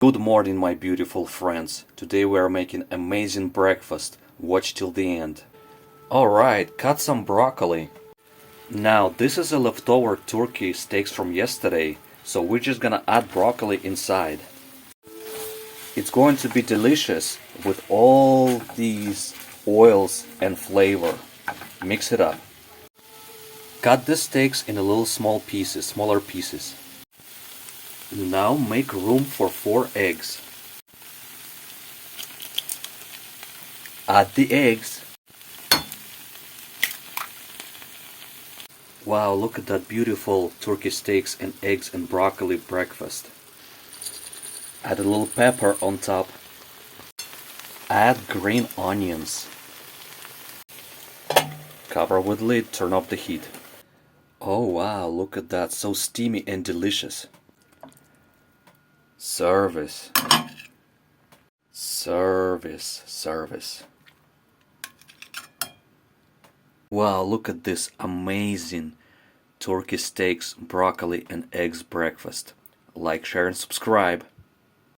Good morning, my beautiful friends. Today we are making amazing breakfast. Watch till the end. Alright, cut some broccoli. Now, this is a leftover turkey steaks from yesterday, so we're just gonna add broccoli inside. It's going to be delicious with all these oils and flavor. Mix it up. Cut the steaks in a little smaller pieces. Now make room for 4 eggs. Add the eggs. Wow, look at that beautiful turkey steaks and eggs and broccoli breakfast. Add a little pepper on top. Add green onions. Cover with lid, turn off the heat. Oh wow, look at that, so steamy and delicious. Service. Service. Service. Wow, look at this amazing turkey steaks, broccoli and eggs breakfast. Like, share and subscribe.